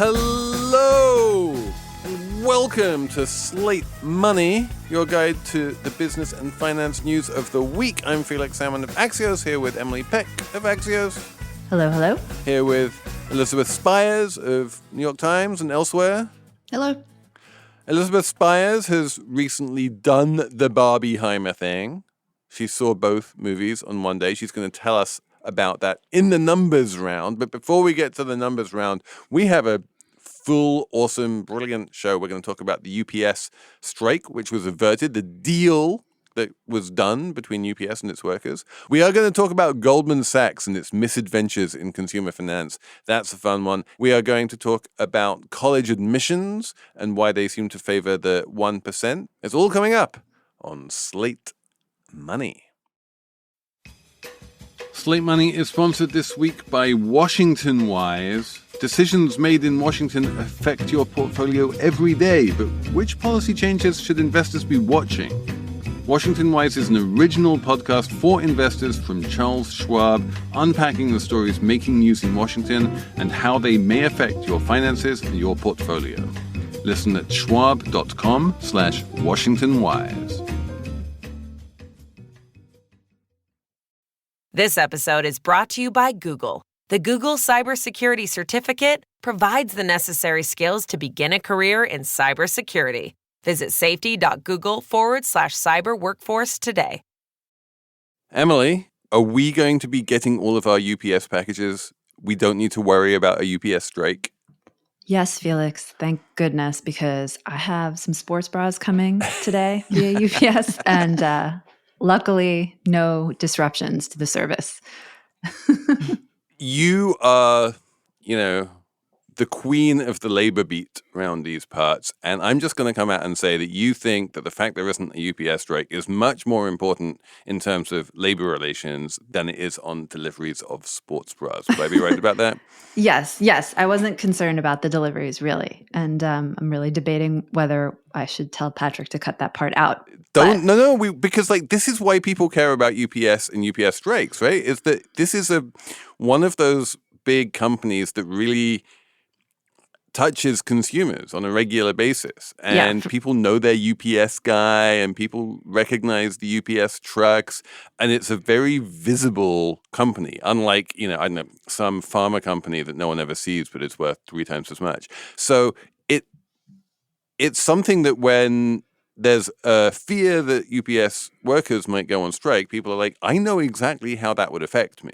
Hello, and welcome to Slate Money, your guide to the business and finance news of the week. I'm Felix Salmon of Axios, here with Emily Peck of Axios. Hello, hello. Here with Elizabeth Spiers of New York Times and elsewhere. Hello. Elizabeth Spiers has recently done the Barbieheimer thing. She saw both movies on one day. She's going to tell us about that in the numbers round. But before we get to the numbers round, we have a full, awesome, brilliant show. We're going to talk about the UPS strike, which was averted, the deal that was done between UPS and its workers. We are going to talk about Goldman Sachs and its misadventures in consumer finance. That's a fun one. We are going to talk about college admissions and why they seem to favor the 1%. It's all coming up on Slate Money. Slate Money is sponsored this week by Washington Wise. Decisions made in Washington affect your portfolio every day, but which policy changes should investors be watching? Washington Wise is an original podcast for investors from Charles Schwab, unpacking the stories making news in Washington and how they may affect your finances and your portfolio. Listen at schwab.com/WashingtonWise. This episode is brought to you by Google. The Google Cybersecurity Certificate provides the necessary skills to begin a career in cybersecurity. Visit safety.google.com/cyber workforce today. Emily, are we going to be getting all of our UPS packages? We don't need to worry about a UPS strike. Yes, Felix. Thank goodness, because I have some sports bras coming today via UPS, and luckily, no disruptions to the service. You are, the queen of the labor beat around these parts. And I'm just going to come out and say that you think that the fact there isn't a UPS strike is much more important in terms of labor relations than it is on deliveries of sports bras. Would I be right about that? Yes. I wasn't concerned about the deliveries, really. And I'm really debating whether I should tell Patrick to cut that part out. Because this is why people care about UPS and UPS strikes, right? Is that this is one of those big companies that really touches consumers on a regular basis, and people know their UPS guy and people recognize the UPS trucks, and it's a very visible company, unlike, I don't know, some pharma company that no one ever sees, but it's worth 3 times as much. So it's something that when there's a fear that UPS workers might go on strike, people are like, I know exactly how that would affect me.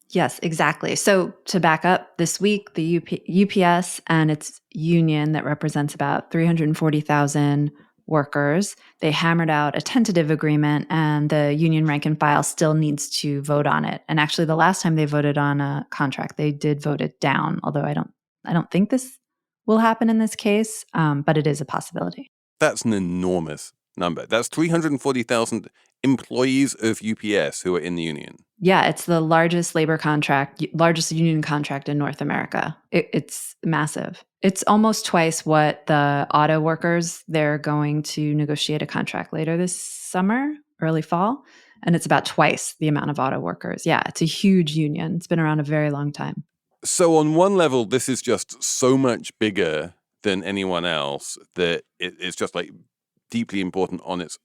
Yes, exactly. So to back up, this week, the UPS and its union that represents about 340,000 workers, they hammered out a tentative agreement, and the union rank and file still needs to vote on it. And actually, the last time they voted on a contract, they did vote it down, although I don't think this will happen in this case, but it is a possibility. That's an enormous number. That's 340,000 employees of UPS who are in the union. Yeah, it's the largest labor contract, largest union contract in North America. It's massive. It's almost twice what the auto workers, they're going to negotiate a contract later this summer, early fall. And it's about twice the amount of auto workers. Yeah, it's a huge union. It's been around a very long time. So on one level, this is just so much bigger than anyone else that it's just deeply important on its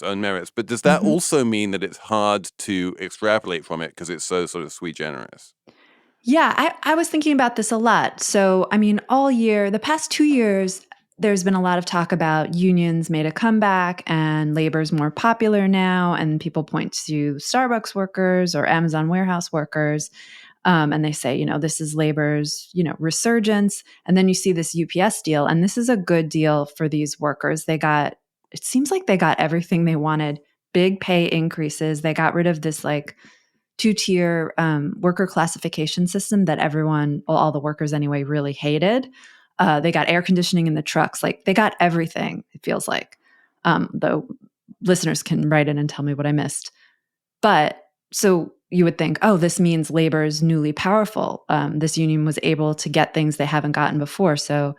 own merits. But does that also mean that it's hard to extrapolate from it because it's so sort of sui generis? Yeah, I was thinking about this a lot. So, all year, the past 2 years, there's been a lot of talk about unions made a comeback and labor's more popular now. And people point to Starbucks workers or Amazon warehouse workers. And they say, this is labor's, resurgence. And then you see this UPS deal. And this is a good deal for these workers. It seems like they got everything they wanted. Big pay increases. They got rid of this 2-tier worker classification system that all the workers anyway, really hated. They got air conditioning in the trucks. They got everything, it feels like. Though listeners can write in and tell me what I missed. But so you would think, this means labor is newly powerful. This union was able to get things they haven't gotten before. So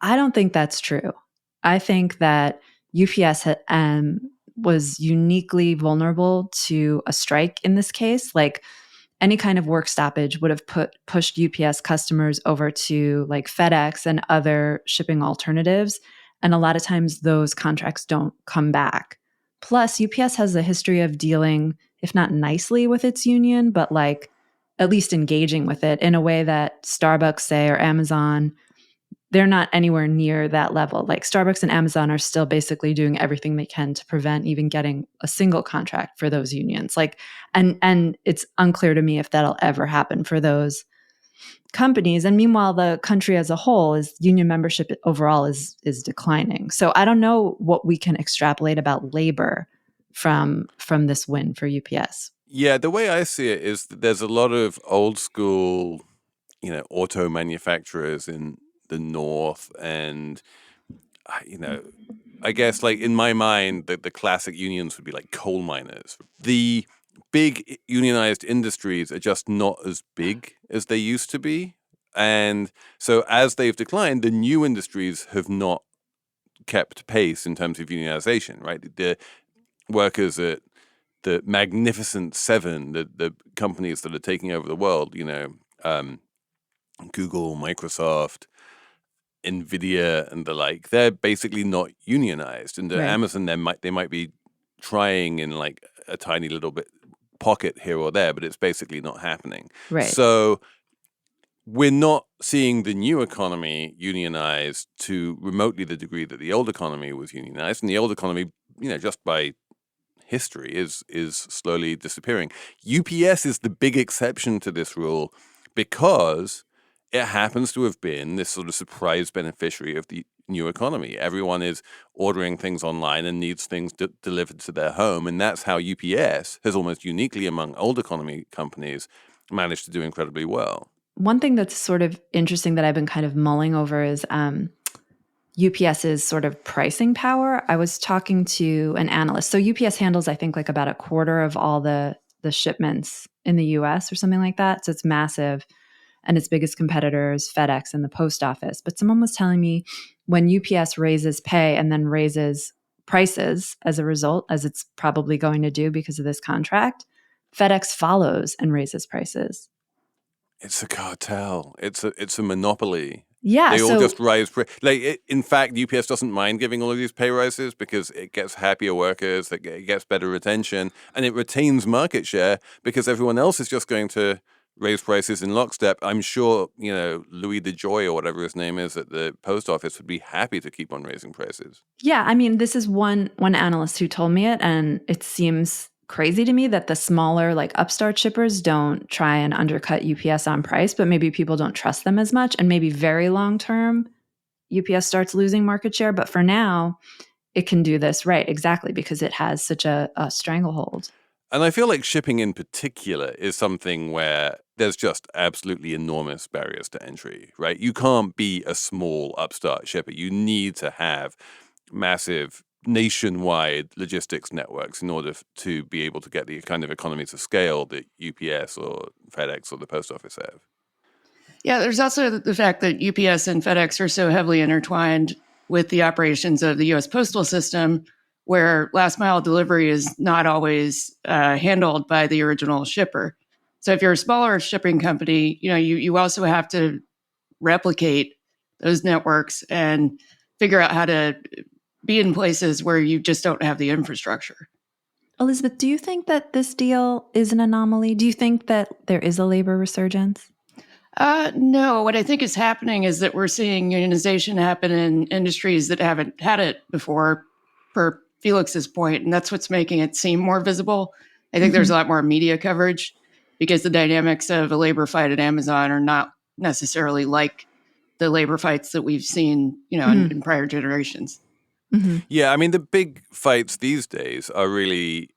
I don't think that's true. I think that UPS was uniquely vulnerable to a strike in this case. any kind of work stoppage would have pushed UPS customers over to like FedEx and other shipping alternatives. And a lot of times those contracts don't come back. Plus, UPS has a history of dealing, if not nicely with its union, but like at least engaging with it in a way that Starbucks, say, or Amazon, they're not anywhere near that level. Like Starbucks and Amazon are still basically doing everything they can to prevent even getting a single contract for those unions. Like, and it's unclear to me if that'll ever happen for those companies. And meanwhile, the country as a whole is union membership overall is declining. So I don't know what we can extrapolate about labor from this win for UPS. Yeah, the way I see it is that there's a lot of old school, auto manufacturers in the North, and I guess like in my mind, the classic unions would be like coal miners. The big unionized industries are just not as big as they used to be, and so as they've declined, the new industries have not kept pace in terms of unionization. Right, the workers at the Magnificent Seven, the companies that are taking over the world, Google, Microsoft, Nvidia, and the like, they're basically not unionized. And Right. Amazon, they might be trying in like a tiny little bit pocket here or there, but it's basically not happening. Right. So we're not seeing the new economy unionized to remotely the degree that the old economy was unionized, and the old economy, just by history is slowly disappearing. UPS is the big exception to this rule because it happens to have been this sort of surprise beneficiary of the new economy. Everyone is ordering things online and needs things delivered to their home. And that's how UPS has almost uniquely among old economy companies managed to do incredibly well. One thing that's sort of interesting that I've been kind of mulling over is UPS's sort of pricing power. I was talking to an analyst. So UPS handles, I think, like about a quarter of all the shipments in the US or something like that. So it's massive. And its biggest competitor is FedEx and the post office. But someone was telling me when UPS raises pay and then raises prices as a result, as it's probably going to do because of this contract, FedEx follows and raises prices. It's a cartel. It's a monopoly. Yeah, they all just rise. In fact, UPS doesn't mind giving all of these pay rises because it gets happier workers, it gets better retention, and it retains market share because everyone else is just going to raise prices in lockstep. I'm sure, Louis DeJoy or whatever his name is at the post office would be happy to keep on raising prices. Yeah, I mean, this is one analyst who told me it, and it seems crazy to me that the smaller, like upstart shippers don't try and undercut UPS on price, but maybe people don't trust them as much, and maybe very long term, UPS starts losing market share. But for now, it can do this, right? Exactly, because it has such a stranglehold. And I feel like shipping in particular is something where there's just absolutely enormous barriers to entry, right? You can't be a small upstart shipper. You need to have massive nationwide logistics networks in order to be able to get the kind of economies of scale that UPS or FedEx or the post office have. Yeah, there's also the fact that UPS and FedEx are so heavily intertwined with the operations of the U.S. postal system, where last mile delivery is not always handled by the original shipper. So if you're a smaller shipping company, you also have to replicate those networks and figure out how to be in places where you just don't have the infrastructure. Elizabeth, do you think that this deal is an anomaly? Do you think that there is a labor resurgence? No, what I think is happening is that we're seeing unionization happen in industries that haven't had it before, per Felix's point, and that's what's making it seem more visible. I think there's a lot more media coverage because the dynamics of a labor fight at Amazon are not necessarily like the labor fights that we've seen, in prior generations. Mm-hmm. Yeah, I mean, the big fights these days are really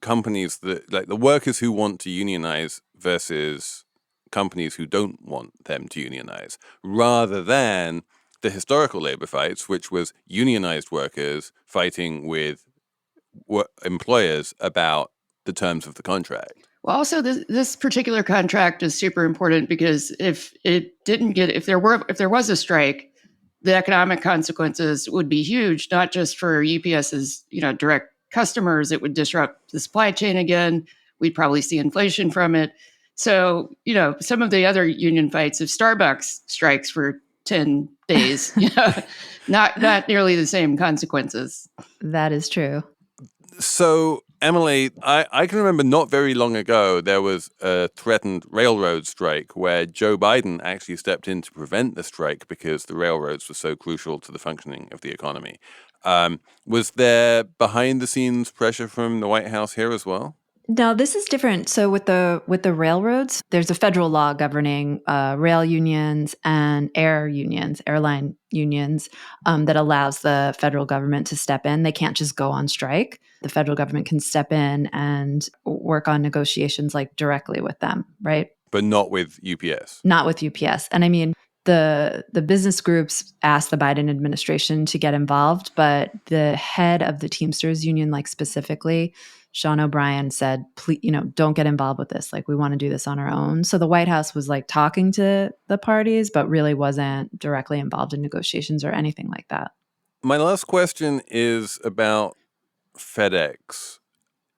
companies that, like the workers who want to unionize versus companies who don't want them to unionize, rather than the historical labor fights, which was unionized workers fighting with employers about the terms of the contract. Well, also this particular contract is super important because if there was a strike, the economic consequences would be huge, not just for UPS's, direct customers. It would disrupt the supply chain again. We'd probably see inflation from it. So, some of the other union fights, if Starbucks strikes for 10 days, not nearly the same consequences. That is true. So, Emily, I can remember not very long ago, there was a threatened railroad strike where Joe Biden actually stepped in to prevent the strike because the railroads were so crucial to the functioning of the economy. Was there behind the scenes pressure from the White House here as well? No, this is different. So with the railroads, there's a federal law governing rail unions and airline unions, that allows the federal government to step in. They can't just go on strike. The federal government can step in and work on negotiations like directly with them, right? But not with UPS. Not with UPS. And I mean, the business groups asked the Biden administration to get involved, but the head of the Teamsters union, like specifically, Sean O'Brien, said, please, don't get involved with this. Like, we want to do this on our own. So the White House was like talking to the parties, but really wasn't directly involved in negotiations or anything like that. My last question is about FedEx.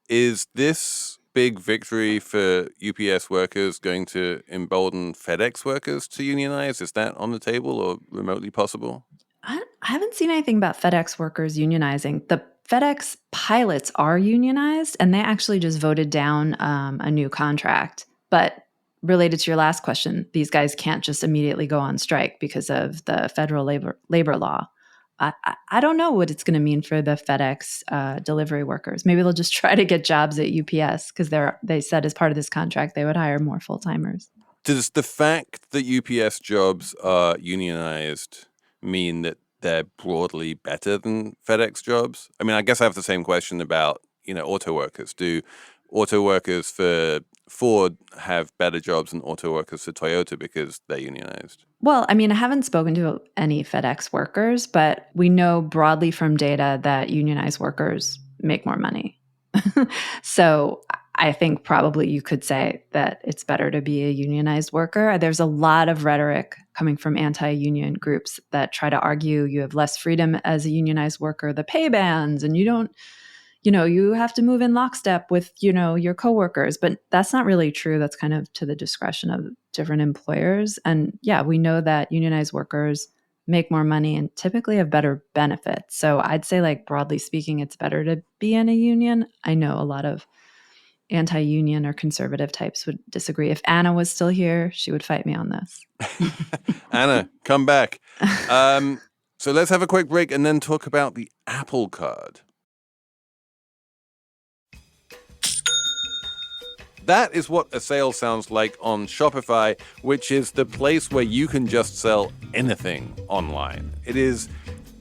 Is this big victory for UPS workers going to embolden FedEx workers to unionize? Is that on the table or remotely possible? I haven't seen anything about FedEx workers unionizing. The FedEx pilots are unionized, and they actually just voted down a new contract. But related to your last question, these guys can't just immediately go on strike because of the federal labor law. I don't know what it's going to mean for the FedEx delivery workers. Maybe they'll just try to get jobs at UPS because they said as part of this contract they would hire more full-timers. Does the fact that UPS jobs are unionized mean that they're broadly better than FedEx jobs? I mean, I guess I have the same question about, auto workers. Do auto workers for Ford have better jobs than auto workers for Toyota because they're unionized? Well, I mean, I haven't spoken to any FedEx workers, but we know broadly from data that unionized workers make more money. So I think probably you could say that it's better to be a unionized worker. There's a lot of rhetoric coming from anti-union groups that try to argue you have less freedom as a unionized worker, the pay bands, and you don't, you have to move in lockstep with, your coworkers. But that's not really true. That's kind of to the discretion of different employers. And yeah, we know that unionized workers make more money and typically have better benefits. So I'd say, like, broadly speaking, it's better to be in a union. I know a lot of anti-union or conservative types would disagree. If Anna was still here, she would fight me on this. Anna, come back. So let's have a quick break and then talk about the Apple Card. That is what a sale sounds like on Shopify, which is the place where you can just sell anything online. It is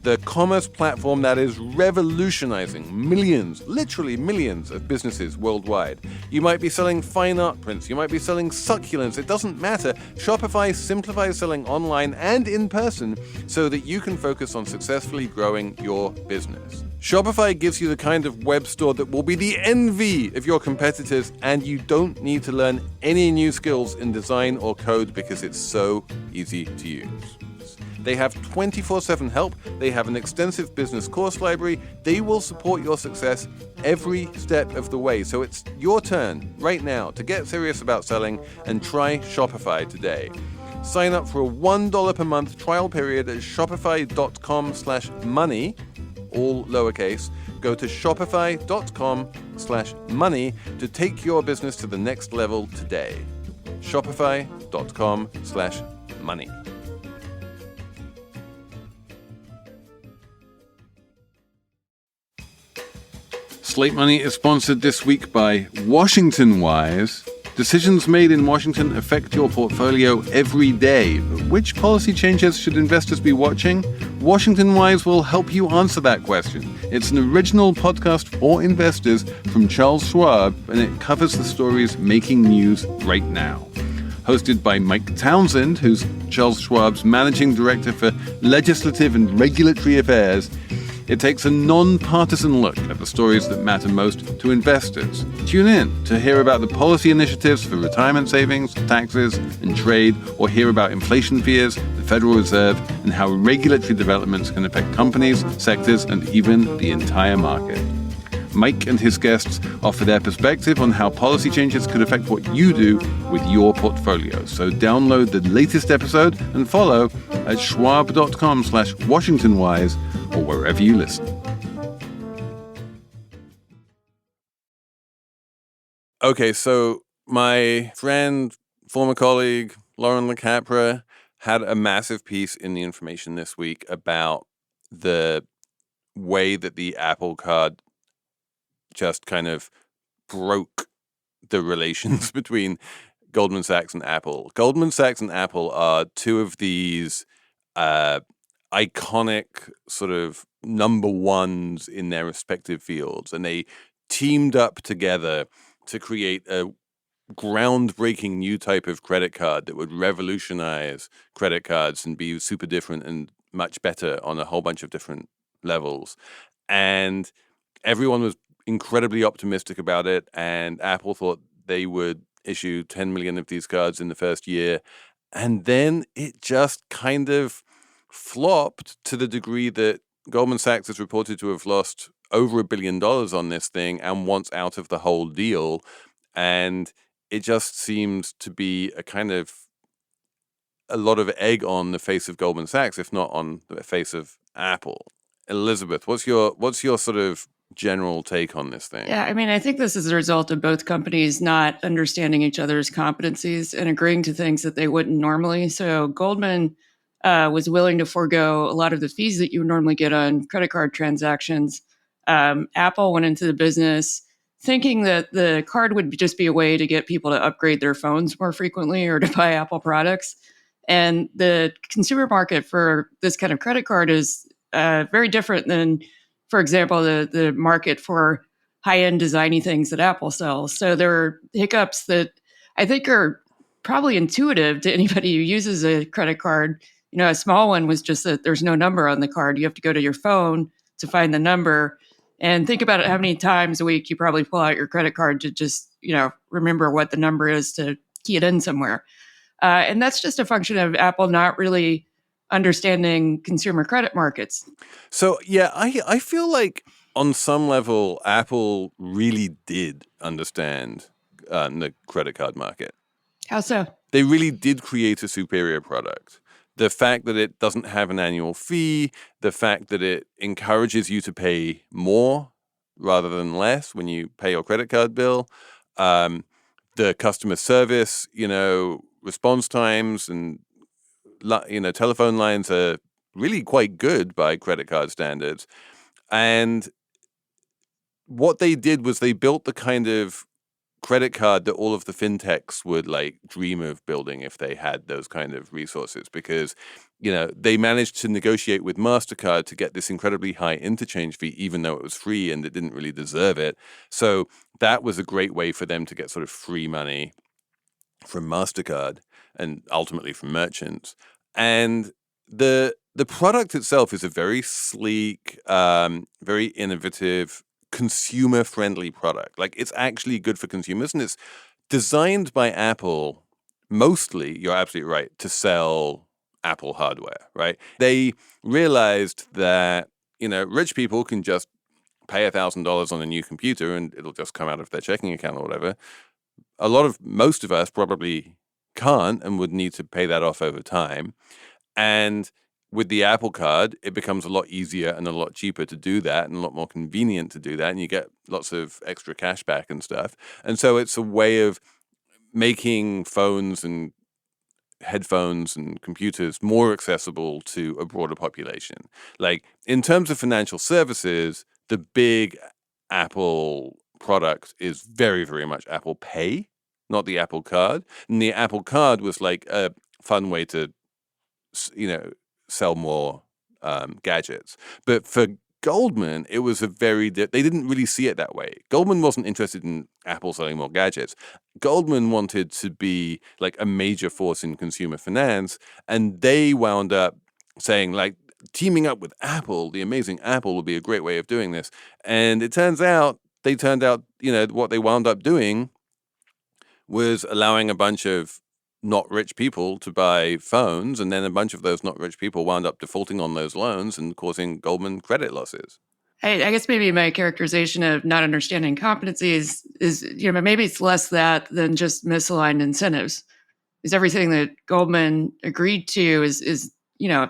the commerce platform that is revolutionizing millions, literally millions of businesses worldwide. You might be selling fine art prints, you might be selling succulents, it doesn't matter. Shopify simplifies selling online and in person so that you can focus on successfully growing your business. Shopify gives you the kind of web store that will be the envy of your competitors, and you don't need to learn any new skills in design or code because it's so easy to use. They have 24/7 help. They have an extensive business course library. They will support your success every step of the way. So it's your turn right now to get serious about selling and try Shopify today. Sign up for a $1 per month trial period at shopify.com/money, all lowercase. Go to shopify.com/money to take your business to the next level today. Shopify.com/money. Slate Money is sponsored this week by Washington Wise. Decisions made in Washington affect your portfolio every day. But which policy changes should investors be watching? Washington Wise will help you answer that question. It's an original podcast for investors from Charles Schwab, and it covers the stories making news right now. Hosted by Mike Townsend, who's Charles Schwab's managing director for legislative and regulatory affairs, it takes a non-partisan look at the stories that matter most to investors. Tune in to hear about the policy initiatives for retirement savings, taxes, and trade, or hear about inflation fears, the Federal Reserve, and how regulatory developments can affect companies, sectors, and even the entire market. Mike and his guests offer their perspective on how policy changes could affect what you do with your portfolio. So download the latest episode and follow at schwab.com/WashingtonWise or wherever you listen. Okay, so my friend, former colleague, Lauren LeCapra, had a massive piece in The Information this week about the way that the Apple Card just kind of broke the relations between Goldman Sachs and Apple. Goldman Sachs and Apple are two of these iconic sort of number ones in their respective fields, and they teamed up together to create a groundbreaking new type of credit card that would revolutionize credit cards and be super different and much better on a whole bunch of different levels. And everyone was incredibly optimistic about it. And Apple thought they would issue 10 million of these cards in the first year. And then it just kind of flopped to the degree that Goldman Sachs is reported to have lost over $1 billion on this thing and wants out of the whole deal. And it just seems to be a kind of a lot of egg on the face of Goldman Sachs, if not on the face of Apple. Elizabeth, what's your sort of general take on this thing? Yeah, I mean, I think this is a result of both companies not understanding each other's competencies and agreeing to things that they wouldn't normally. So Goldman was willing to forego a lot of the fees that you would normally get on credit card transactions. Apple went into the business thinking that the card would just be a way to get people to upgrade their phones more frequently or to buy Apple products. And the consumer market for this kind of credit card is very different than, for example, the market for high-end designy things that Apple sells. So there are hiccups that I think are probably intuitive to anybody who uses a credit card. You know, a small one was just that there's no number on the card. You have to go to your phone to find the number. And think about it, how many times a week you probably pull out your credit card to just, remember what the number is to key it in somewhere. And that's just a function of Apple not really understanding consumer credit markets. So, yeah, I feel like on some level, Apple really did understand the credit card market. How so? They really did create a superior product. The fact that it doesn't have an annual fee, the fact that it encourages you to pay more rather than less when you pay your credit card bill, the customer service, response times and, telephone lines are really quite good by credit card standards. And what they did was they built the kind of credit card that all of the fintechs would dream of building if they had those kind of resources, because they managed to negotiate with MasterCard to get this incredibly high interchange fee, even though it was free and it didn't really deserve it. So that was a great way for them to get sort of free money from MasterCard and ultimately from merchants. And the product itself is a very sleek, very innovative, consumer-friendly product. It's actually good for consumers, and it's designed by Apple mostly, you're absolutely right, to sell Apple hardware, right? They realized that, rich people can just pay $1,000 on a new computer and it'll just come out of their checking account or whatever. Most of us probably can't and would need to pay that off over time. And with the Apple Card, it becomes a lot easier and a lot cheaper to do that and a lot more convenient to do that. And you get lots of extra cash back and stuff. And so it's a way of making phones and headphones and computers more accessible to a broader population. In terms of financial services, the big Apple product is very, very much Apple Pay, not the Apple Card. And the Apple Card was a fun way to, sell more gadgets. But for Goldman, it was they didn't really see it that way. Goldman wasn't interested in Apple selling more gadgets. Goldman wanted to be a major force in consumer finance. And they wound up saying teaming up with Apple, the amazing Apple, would be a great way of doing this. And it turned out, what they wound up doing was allowing a bunch of not rich people to buy phones, and then a bunch of those not rich people wound up defaulting on those loans and causing Goldman credit losses. I guess maybe my characterization of not understanding competencies is, maybe it's less that than just misaligned incentives. Because everything that Goldman agreed to is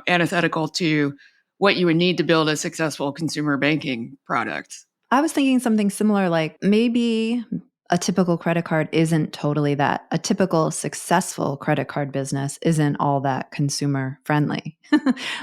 antithetical to what you would need to build a successful consumer banking product. I was thinking something similar, like maybe a typical credit card isn't totally that. A typical successful credit card business isn't all that consumer friendly.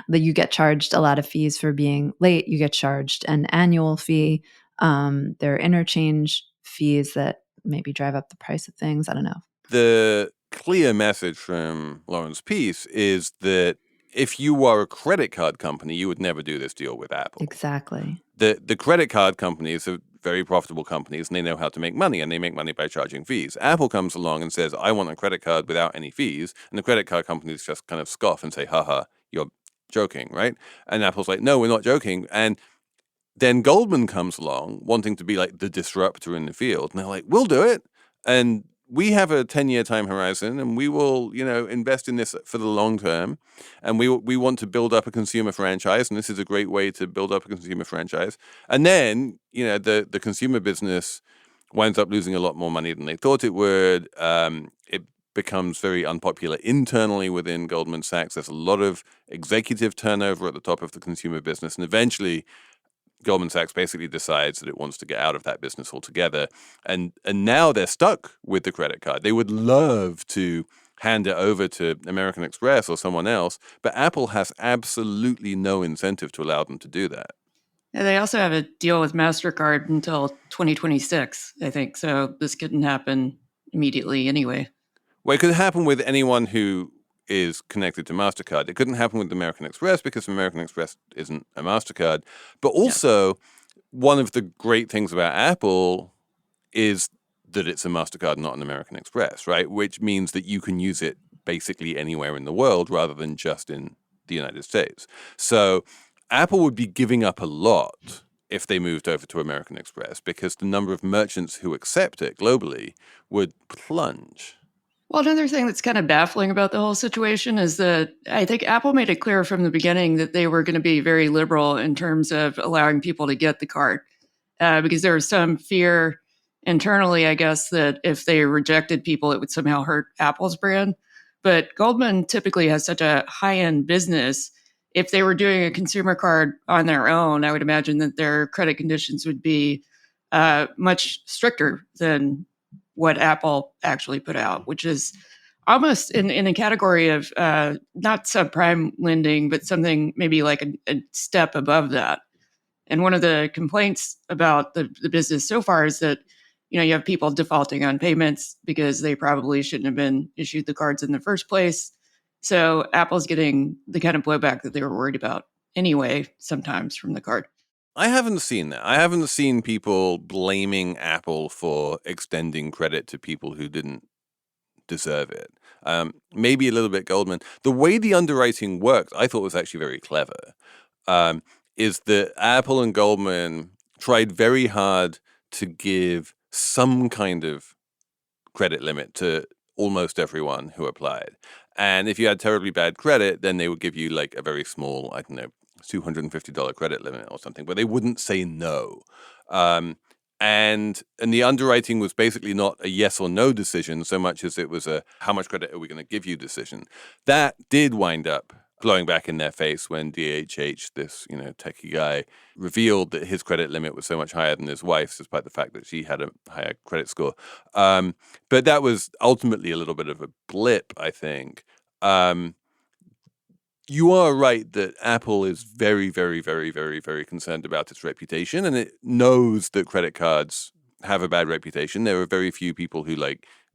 That you get charged a lot of fees for being late. You get charged an annual fee. There are interchange fees that maybe drive up the price of things. I don't know. The clear message from Lauren's piece is that if you are a credit card company, you would never do this deal with Apple. Exactly. The credit card companies are very profitable companies, and they know how to make money, and they make money by charging fees. Apple comes along and says, I want a credit card without any fees. And the credit card companies just kind of scoff and say, haha, you're joking, right? And Apple's like, no, we're not joking. And then Goldman comes along wanting to be like the disruptor in the field. And they're like, we'll do it. And we have a 10-year time horizon, and we will, invest in this for the long term. And we want to build up a consumer franchise. And this is a great way to build up a consumer franchise. And then, the consumer business winds up losing a lot more money than they thought it would. It becomes very unpopular internally within Goldman Sachs. There's a lot of executive turnover at the top of the consumer business. And eventually, Goldman Sachs basically decides that it wants to get out of that business altogether. And now they're stuck with the credit card. They would love to hand it over to American Express or someone else, but Apple has absolutely no incentive to allow them to do that. And they also have a deal with MasterCard until 2026, I think. So this couldn't happen immediately anyway. Well, it could happen with anyone who is connected to MasterCard. It couldn't happen with American Express because American Express isn't a MasterCard. But also, one of the great things about Apple is that it's a MasterCard, not an American Express, right? Which means that you can use it basically anywhere in the world rather than just in the United States. So Apple would be giving up a lot if they moved over to American Express because the number of merchants who accept it globally would plunge. Well, another thing that's kind of baffling about the whole situation is that I think Apple made it clear from the beginning that they were going to be very liberal in terms of allowing people to get the card because there was some fear internally, I guess, that if they rejected people, it would somehow hurt Apple's brand. But Goldman typically has such a high-end business. If they were doing a consumer card on their own, I would imagine that their credit conditions would be much stricter than what Apple actually put out, which is almost in a category of not subprime lending, but something maybe like a step above that. And one of the complaints about the business so far is that, you have people defaulting on payments because they probably shouldn't have been issued the cards in the first place. So Apple's getting the kind of blowback that they were worried about anyway, sometimes from the card. I haven't seen that. I haven't seen people blaming Apple for extending credit to people who didn't deserve it. Maybe a little bit Goldman. The way the underwriting worked, I thought was actually very clever, is that Apple and Goldman tried very hard to give some kind of credit limit to almost everyone who applied. And if you had terribly bad credit, then they would give you like a very small, I don't know, $250 credit limit or something, but they wouldn't say no. And the underwriting was basically not a yes or no decision so much as it was a how much credit are we going to give you decision. That did wind up blowing back in their face when DHH, this techie guy, revealed that his credit limit was so much higher than his wife's, despite the fact that she had a higher credit score. But that was ultimately a little bit of a blip, I think. You are right that Apple is very, very, very, very, very concerned about its reputation, and it knows that credit cards have a bad reputation. There are very few people who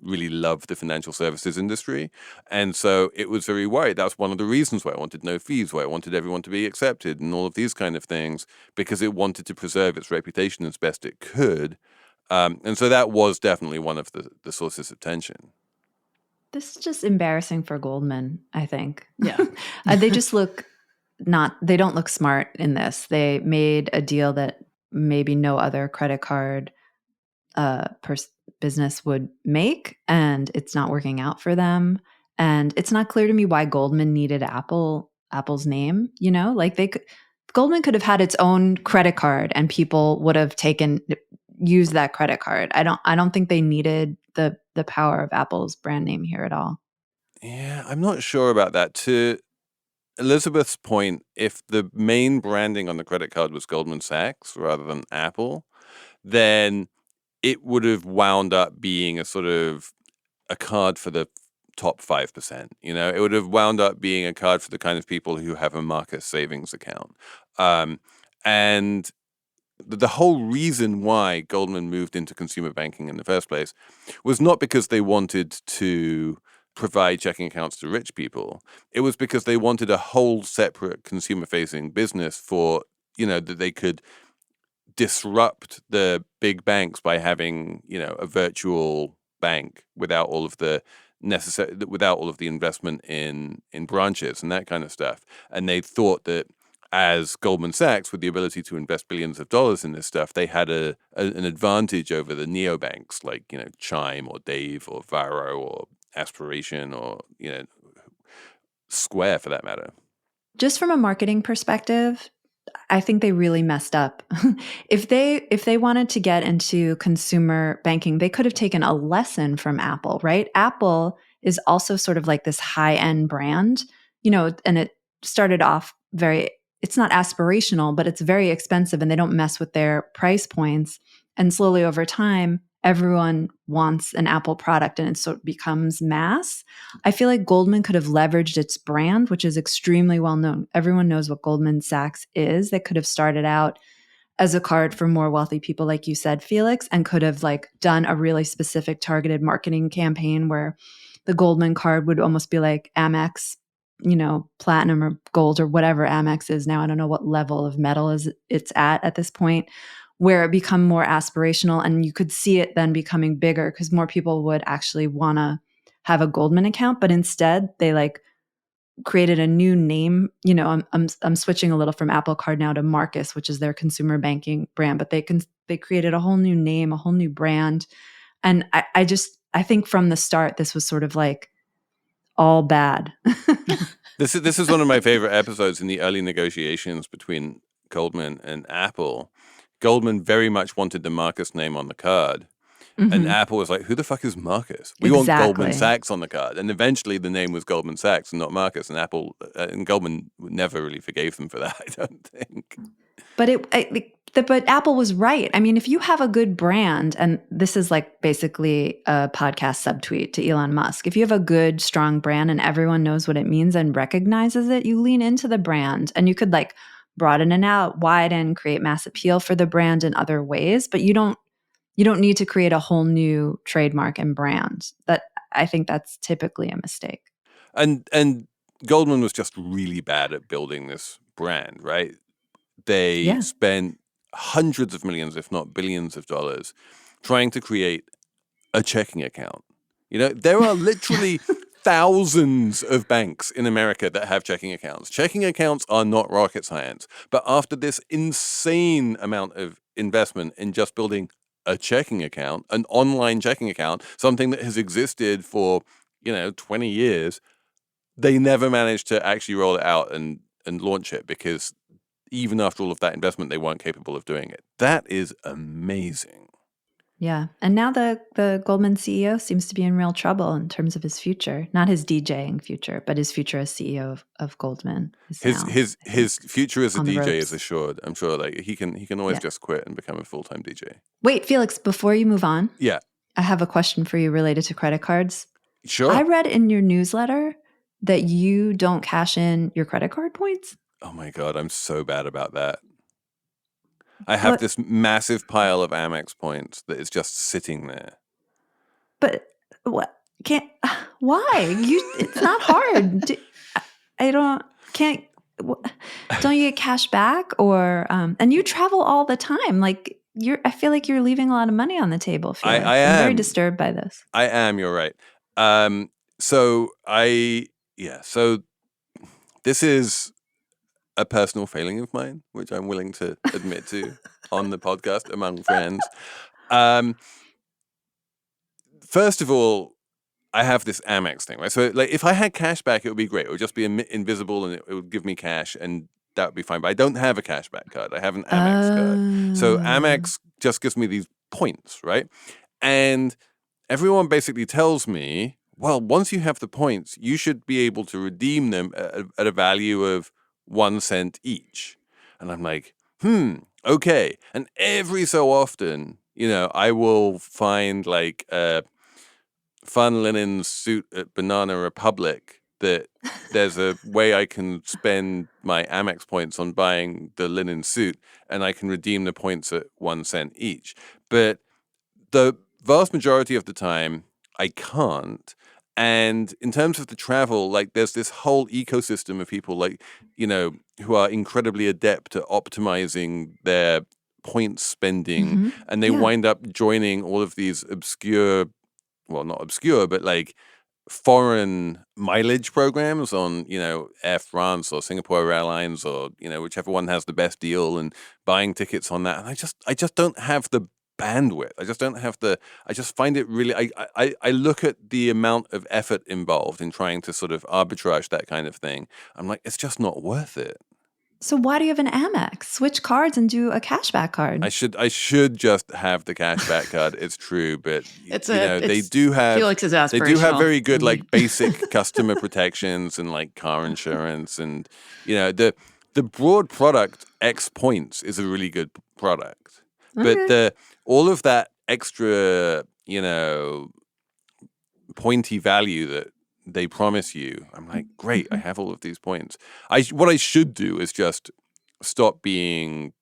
really love the financial services industry, and so it was very worried. That's one of the reasons why I wanted no fees, why I wanted everyone to be accepted, and all of these kind of things, because it wanted to preserve its reputation as best it could. And so that was definitely one of the sources of tension. This is just embarrassing for Goldman, I think. Yeah. They just they don't look smart in this. They made a deal that maybe no other credit card business would make, and it's not working out for them. And it's not clear to me why Goldman needed Apple's name, Goldman could have had its own credit card and people would have used that credit card. I don't think they needed the power of Apple's brand name here at all. Yeah, I'm not sure about that. To Elizabeth's point, if the main branding on the credit card was Goldman Sachs rather than Apple, then it would have wound up being a sort of a card for the top 5%. It would have wound up being a card for the kind of people who have a Marcus savings account. And the whole reason why Goldman moved into consumer banking in the first place was not because they wanted to provide checking accounts to rich people. It was because they wanted a whole separate consumer facing business for, that they could disrupt the big banks by having, a virtual bank without all of the investment in branches and that kind of stuff. And they thought that as Goldman Sachs, with the ability to invest billions of dollars in this stuff, they had an advantage over the neobanks like, Chime or Dave or Varo or Aspiration or, Square for that matter. Just from a marketing perspective, I think they really messed up. If they wanted to get into consumer banking, they could have taken a lesson from Apple, right? Apple is also sort of like this high-end brand, and it started off it's not aspirational, but it's very expensive and they don't mess with their price points. And slowly over time, everyone wants an Apple product and it sort of becomes mass. I feel like Goldman could have leveraged its brand, which is extremely well known. Everyone knows what Goldman Sachs is. They could have started out as a card for more wealthy people, like you said, Felix, and could have done a really specific targeted marketing campaign where the Goldman card would almost be like Amex, platinum or gold or whatever Amex is now. I don't know what level of metal it's at this point, where it become more aspirational, and you could see it then becoming bigger because more people would actually want to have a Goldman account. But instead, they created a new name. I'm switching a little from Apple Card now to Marcus, which is their consumer banking brand. But they created a whole new name, a whole new brand, and I think from the start this was sort of all bad. This is one of my favorite episodes in the early negotiations between Goldman and Apple. Goldman very much wanted the Marcus name on the card. Mm-hmm. And Apple was like, who the fuck is Marcus? We want Goldman Sachs on the card. And eventually the name was Goldman Sachs and not Marcus. And Apple and Goldman never really forgave them for that, I don't think. But Apple was right. I mean, if you have a good brand, and this is basically a podcast subtweet to Elon Musk, if you have a good, strong brand and everyone knows what it means and recognizes it, you lean into the brand and you could broaden it out, widen, create mass appeal for the brand in other ways. But you don't need to create a whole new trademark and brand. I think that's typically a mistake. And Goldman was just really bad at building this brand, right? They spent hundreds of millions, if not billions of dollars, trying to create a checking account. There are literally thousands of banks in America that have checking accounts. Checking accounts are not rocket science. But after this insane amount of investment in just building a checking account, an online checking account, something that has existed for, 20 years, they never managed to actually roll it out and launch it because even after all of that investment, they weren't capable of doing it. That is amazing. Yeah. And now the Goldman CEO seems to be in real trouble in terms of his future, not his DJing future, but his future as CEO of Goldman. His future as a DJ is assured. I'm sure he can always just quit and become a full-time DJ. Wait, Felix, before you move on. Yeah. I have a question for you related to credit cards. Sure. I read in your newsletter that you don't cash in your credit card points. Oh my God, I'm so bad about that. I have this massive pile of Amex points that is just sitting there. But what? Why? It's not hard. Don't you get cash back or, and you travel all the time. I feel like you're leaving a lot of money on the table. I am. I'm very disturbed by this. I am, you're right. So this is a personal failing of mine, which I'm willing to admit to on the podcast among friends. First of all, I have this Amex thing, right? So if I had cash back, it would be great. It would just be invisible and it would give me cash. And that would be fine. But I don't have a cashback card. I have an Amex card. So Amex just gives me these points, right? And everyone basically tells me, well, once you have the points, you should be able to redeem them at a value of 1 cent each. And I'm like, okay. And every so often, I will find like a fun linen suit at Banana Republic that there's a way I can spend my Amex points on buying the linen suit, and I can redeem the points at 1 cent each. But the vast majority of the time, I can't. And in terms of the travel, like there's this whole ecosystem of people like, who are incredibly adept at optimizing their point spending. And they wind up joining all of these obscure, well, not obscure, but like foreign mileage programs on, Air France or Singapore Airlines or, whichever one has the best deal, and buying tickets on that. And I just don't have the bandwidth. I just find it really, I look at the amount of effort involved in trying to sort of arbitrage that kind of thing. I'm like, it's just not worth it. So why do you have an Amex? Switch cards and do a cashback card. I should just have the cashback card. It's true, but they do have Felix is aspirational. They do have very good like basic customer protections and like car insurance, and the broad product X points is a really good product. But all of that extra, pointy value that they promise you, I'm like, great, I have all of these points. What I should do is just stop being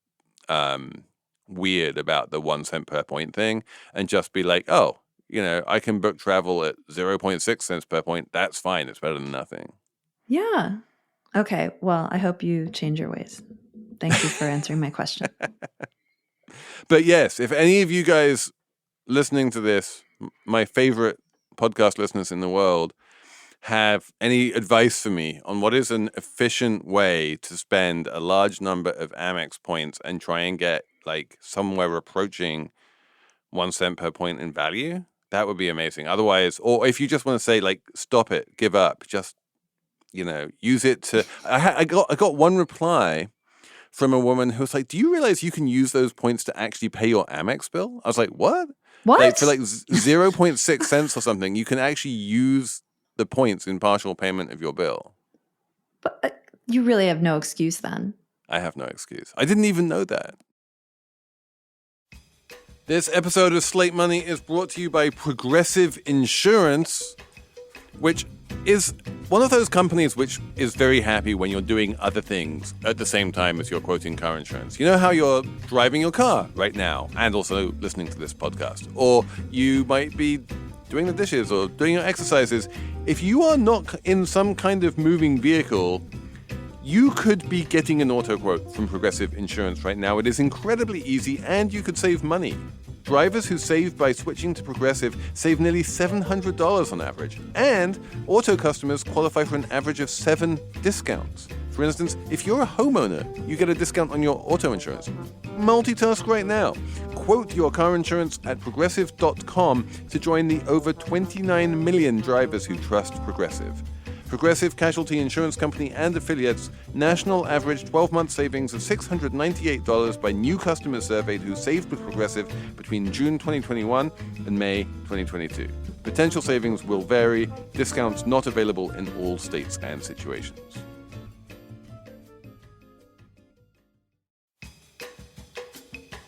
weird about the 1 cent per point thing and just be like, oh, I can book travel at 0.6 cents per point. That's fine. It's better than nothing. Yeah. Okay. Well, I hope you change your ways. Thank you for answering my question. But yes, if any of you guys listening to this, my favorite podcast listeners in the world, have any advice for me on what is an efficient way to spend a large number of Amex points and try and get like somewhere approaching 1 cent per point in value, that would be amazing. Otherwise, or if you just want to say like, stop it, give up, just, use it to, I got one reply from a woman who was like, do you realize you can use those points to actually pay your Amex bill? I was like, what? What? Like, for like 0.6 cents or something, you can actually use the points in partial payment of your bill. But you really have no excuse then. I have no excuse. I didn't even know that. This episode of Slate Money is brought to you by Progressive Insurance, which is one of those companies which is very happy when you're doing other things at the same time as you're quoting car insurance. You know how you're driving your car right now and also listening to this podcast, or you might be doing the dishes or doing your exercises. If you are not in some kind of moving vehicle, you could be getting an auto quote from Progressive Insurance right now. It is incredibly easy and you could save money. Drivers who save by switching to Progressive save nearly $700 on average. And auto customers qualify for an average of 7 discounts. For instance, if you're a homeowner, you get a discount on your auto insurance. Multitask right now. Quote your car insurance at progressive.com to join the over 29 million drivers who trust Progressive. Progressive Casualty Insurance Company and affiliates, national average 12-month savings of $698 by new customers surveyed who saved with Progressive between June 2021 and May 2022. Potential savings will vary. Discounts not available in all states and situations.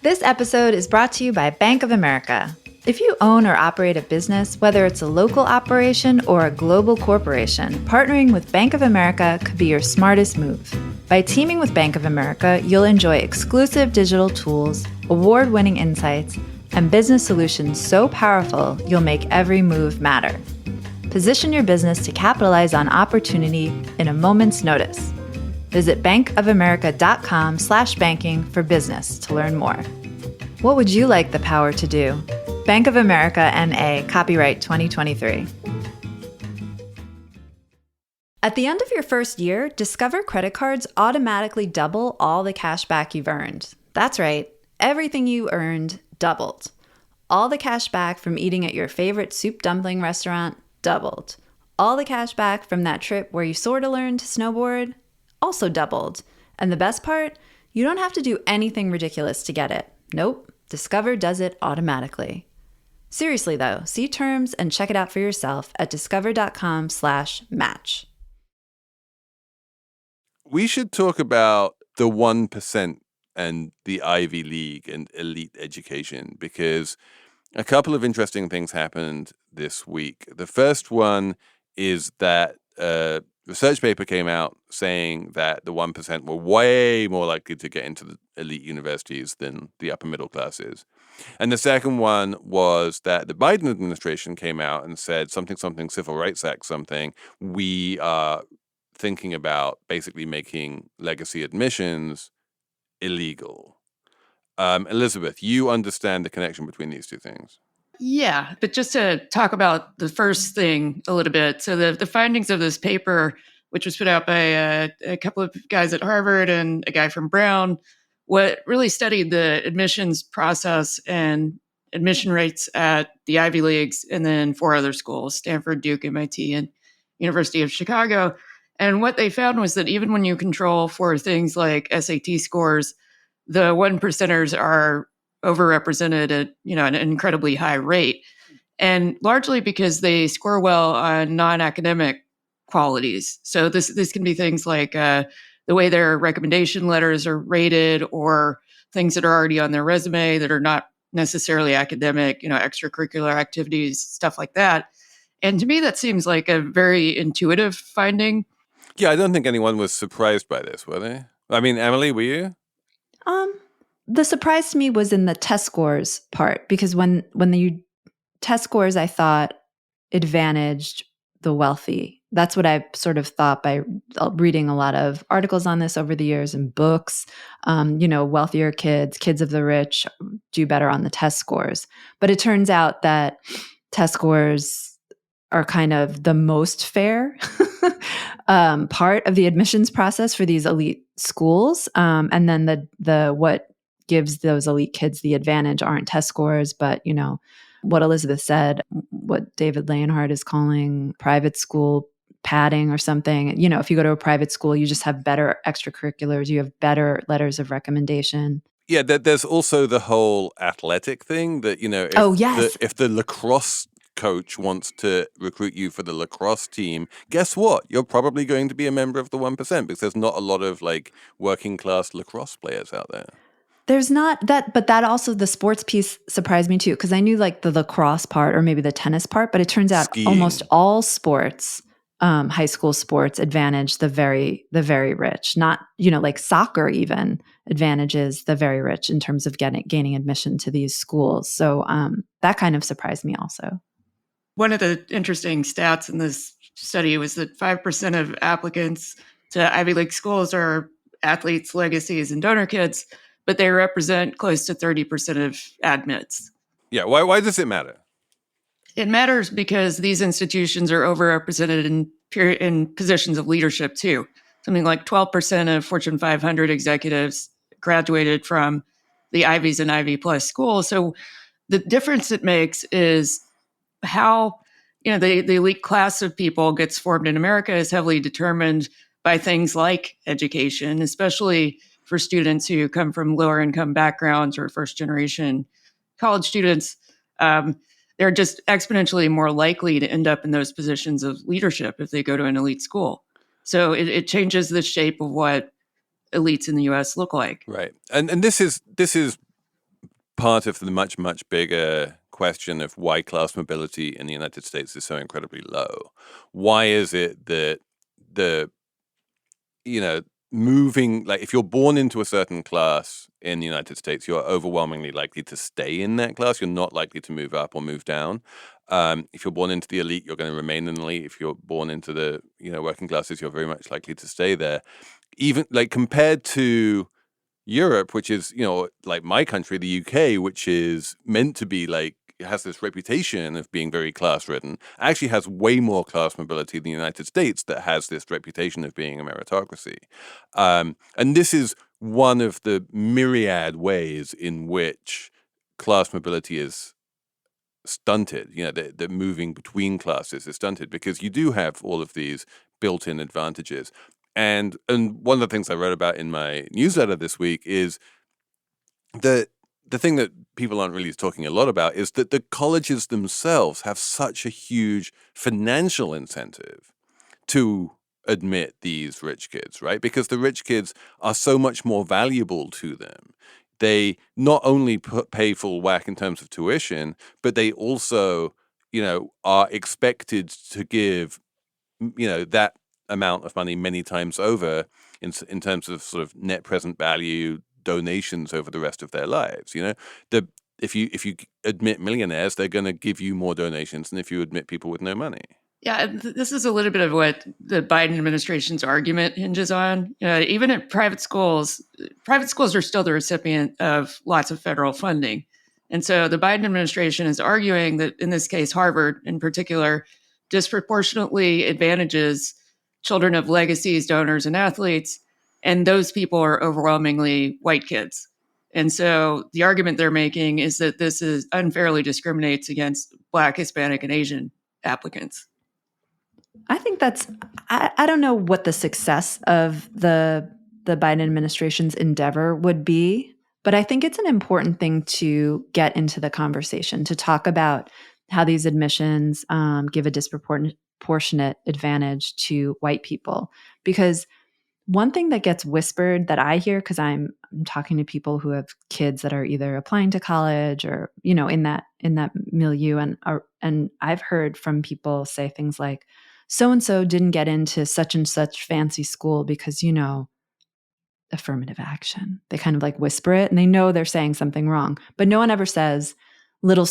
This episode is brought to you by Bank of America. If you own or operate a business, whether it's a local operation or a global corporation, partnering with Bank of America could be your smartest move. By teaming with Bank of America, you'll enjoy exclusive digital tools, award-winning insights, and business solutions so powerful you'll make every move matter. Position your business to capitalize on opportunity in a moment's notice. Visit bankofamerica.com/banking for business to learn more. What would you like the power to do? Bank of America N.A. Copyright 2023. At the end of your first year, Discover credit cards automatically double all the cash back you've earned. That's right. Everything you earned doubled. All the cash back from eating at your favorite soup dumpling restaurant doubled. All the cash back from that trip where you sort of learned to snowboard also doubled. And the best part? You don't have to do anything ridiculous to get it. Nope, Discover does it automatically. Seriously though, see terms and check it out for yourself at discover.com/match. We should talk about the 1% and the Ivy League and elite education, because a couple of interesting things happened this week. The first one is that a research paper came out saying that the 1% were way more likely to get into the elite universities than the upper middle classes. And the second one was that the Biden administration came out and said something, Civil Rights Act, something. We are thinking about basically making legacy admissions illegal. Elizabeth, you understand the connection between these two things. Yeah, but just to talk about the first thing a little bit. So the findings of this paper, which was put out by a couple of guys at Harvard and a guy from Brown, what really studied the admissions process and admission rates at the Ivy Leagues and then 4 other schools, Stanford, Duke, MIT, and University of Chicago. And what they found was that even when you control for things like SAT scores, the 1%ers are overrepresented at an incredibly high rate, and largely because they score well on non-academic qualities. So this can be things like the way their recommendation letters are rated, or things that are already on their resume that are not necessarily academic, extracurricular activities, stuff like that. And to me, that seems like a very intuitive finding. Yeah, I don't think anyone was surprised by this, were they? I mean, Emily, were you? The surprise to me was in the test scores part, because when the test scores, I thought, advantaged the wealthy. That's what I sort of thought by reading a lot of articles on this over the years and books. Wealthier kids of the rich do better on the test scores. But it turns out that test scores are kind of the most fair part of the admissions process for these elite schools. And then the what gives those elite kids the advantage aren't test scores, but what Elizabeth said, what David Leonhardt is calling private school padding or something. If you go to a private school, you just have better extracurriculars, you have better letters of recommendation. Yeah, there's also the whole athletic thing that, if the lacrosse coach wants to recruit you for the lacrosse team, guess what? You're probably going to be a member of the 1%, because there's not a lot of working class lacrosse players out there. There's not that, but that also, the sports piece surprised me too, because I knew the lacrosse part or maybe the tennis part, but it turns out Skiing. Almost all sports, high school sports, advantage the very rich. Not soccer even advantages the very rich in terms of gaining admission to these schools. So that kind of surprised me also. One of the interesting stats in this study was that 5% of applicants to Ivy League schools are athletes, legacies, and donor kids, but they represent close to 30% of admits. Yeah, why does it matter? It matters because these institutions are overrepresented in positions of leadership too. Something like 12% of Fortune 500 executives graduated from the Ivies and Ivy Plus schools. So the difference it makes is how the elite class of people gets formed in America is heavily determined by things like education, especially for students who come from lower income backgrounds or first generation college students. They're just exponentially more likely to end up in those positions of leadership if they go to an elite school. So it changes the shape of what elites in the U.S. look like. Right, and this is part of the much bigger question of why class mobility in the United States is so incredibly low. Why is it that moving, if you're born into a certain class in the United States, you're overwhelmingly likely to stay in that class. You're not likely to move up or move down. If you're born into the elite, you're going to remain in the elite. If you're born into the working classes, you're very much likely to stay there. Even compared to Europe, which is my country, the UK, which is meant to be has this reputation of being very class ridden, actually has way more class mobility than the United States, that has this reputation of being a meritocracy. And this is one of the myriad ways in which class mobility is stunted. The moving between classes is stunted because you do have all of these built-in advantages. And one of the things I wrote about in my newsletter this week is that the thing that people aren't really talking a lot about is that the colleges themselves have such a huge financial incentive to admit these rich kids, right? Because the rich kids are so much more valuable to them. They not only pay full whack in terms of tuition, but they also, are expected to give, that amount of money many times over in terms of sort of net present value donations over the rest of their lives. If you admit millionaires, they're going to give you more donations than if you admit people with no money. Yeah, this is a little bit of what the Biden administration's argument hinges on. Even at private schools are still the recipient of lots of federal funding. And so the Biden administration is arguing that, in this case, Harvard in particular, disproportionately advantages children of legacies, donors, and athletes. And those people are overwhelmingly white kids. And so the argument they're making is that this is unfairly discriminates against Black, Hispanic, and Asian applicants. I think I don't know what the success of the Biden administration's endeavor would be, but I think it's an important thing to get into the conversation, to talk about how these admissions give a disproportionate advantage to white people. Because one thing that gets whispered that I hear, because I'm talking to people who have kids that are either applying to college or, in that milieu, and I've heard from people say things like, so-and-so didn't get into such and such fancy school because, affirmative action. They kind of like whisper it and they know they're saying something wrong. But no one ever says little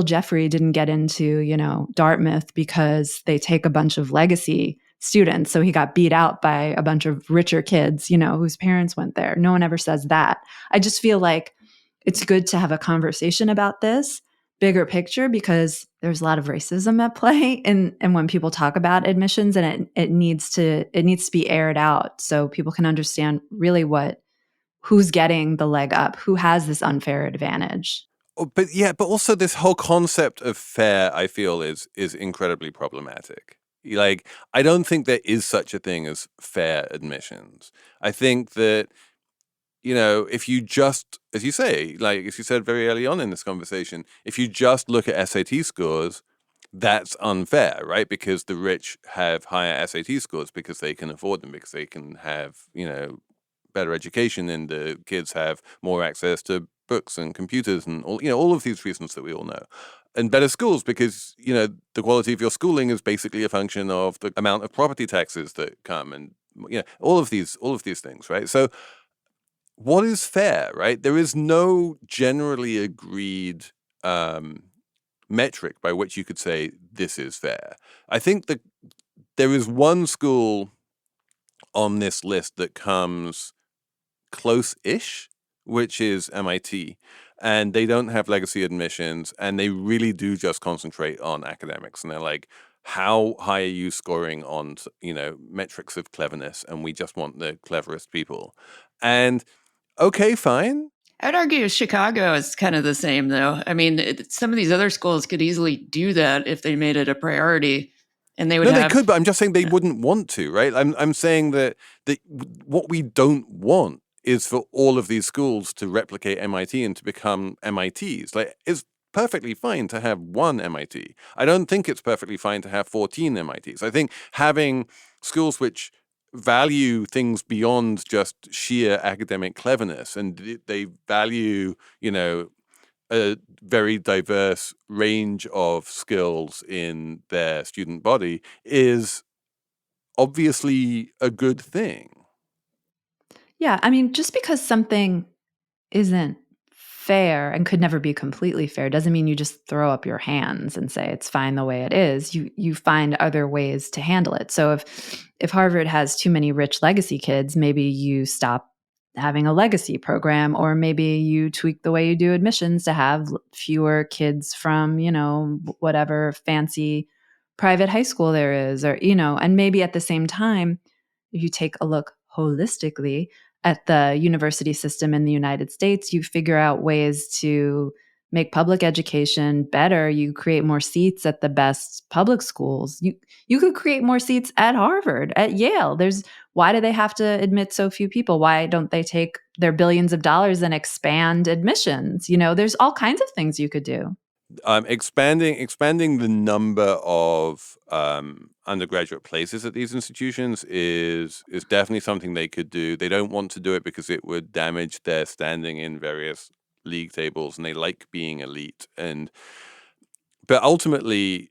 Jeffrey didn't get into, Dartmouth because they take a bunch of legacy students. So he got beat out by a bunch of richer kids, whose parents went there. No one ever says that. I just feel like it's good to have a conversation about this bigger picture, because there's a lot of racism at play and when people talk about admissions, and it needs to be aired out so people can understand really who's getting the leg up, who has this unfair advantage. But also this whole concept of fair, I feel, is incredibly problematic. Like, I don't think there is such a thing as fair admissions. I think that, if you just, as you say, like as you said very early on in this conversation, if you just look at SAT scores, that's unfair, right? Because the rich have higher SAT scores because they can afford them, because they can have, better education, and the kids have more access to books and computers and all of these reasons that we all know. And better schools because, the quality of your schooling is basically a function of the amount of property taxes that come, and, all of these things, right? So what is fair, right? There is no generally agreed metric by which you could say this is fair. I think that there is one school on this list that comes close-ish, which is MIT. And they don't have legacy admissions, and they really do just concentrate on academics. And they're like, how high are you scoring on, metrics of cleverness? And we just want the cleverest people. And okay, fine. I would argue Chicago is kind of the same, though. I mean, some of these other schools could easily do that if they made it a priority, and they would. They could, but I'm just saying they wouldn't want to, right? I'm saying that what we don't want is for all of these schools to replicate MIT and to become MITs. Like, it's perfectly fine to have one MIT. I don't think it's perfectly fine to have 14 MITs. I think having schools which value things beyond just sheer academic cleverness, and they value, a very diverse range of skills in their student body, is obviously a good thing. Yeah, I mean, just because something isn't fair and could never be completely fair doesn't mean you just throw up your hands and say it's fine the way it is. You find other ways to handle it. So if Harvard has too many rich legacy kids, maybe you stop having a legacy program, or maybe you tweak the way you do admissions to have fewer kids from, whatever fancy private high school there is, or, and maybe at the same time, if you take a look holistically at the university system in the United States, you figure out ways to make public education better. You create more seats at the best public schools. You could create more seats at Harvard, at Yale. Why do they have to admit so few people? Why don't they take their billions of dollars and expand admissions? There's all kinds of things you could do. Expanding the number of undergraduate places at these institutions is definitely something they could do. They don't want to do it because it would damage their standing in various league tables, and they like being elite. But ultimately,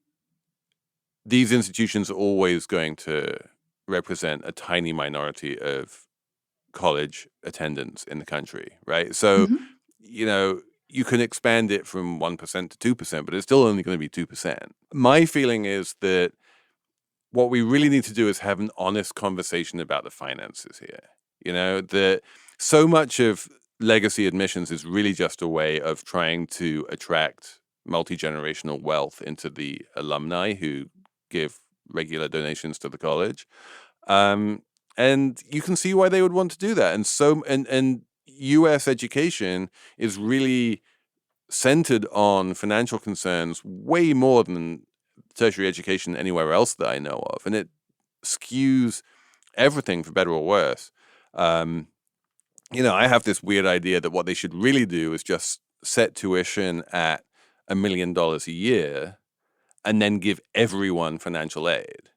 these institutions are always going to represent a tiny minority of college attendance in the country, right? So, you can expand it from 1% to 2%, but it's still only going to be 2%. My feeling is that what we really need to do is have an honest conversation about the finances here. That so much of legacy admissions is really just a way of trying to attract multi-generational wealth into the alumni who give regular donations to the college. And you can see why they would want to do that. And U.S. education is really centered on financial concerns way more than tertiary education anywhere else that I know of. And it skews everything for better or worse. I have this weird idea that what they should really do is just set tuition at $1 million a year and then give everyone financial aid.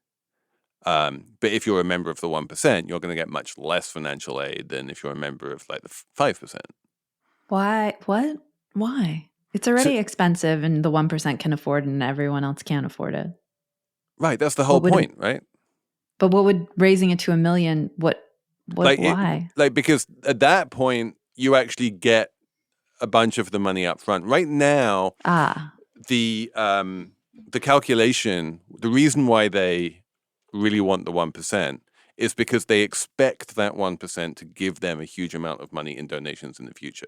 But if you're a member of the 1%, you're going to get much less financial aid than if you're a member of like the 5%. Why? What? Why? It's already expensive and the 1% can afford it and everyone else can't afford it. Right. That's the whole point, right? But what would raising it to $1 million, why? Because at that point, you actually get a bunch of the money up front. Right now, the calculation, the reason why they really want the 1% is because they expect that 1% to give them a huge amount of money in donations in the future.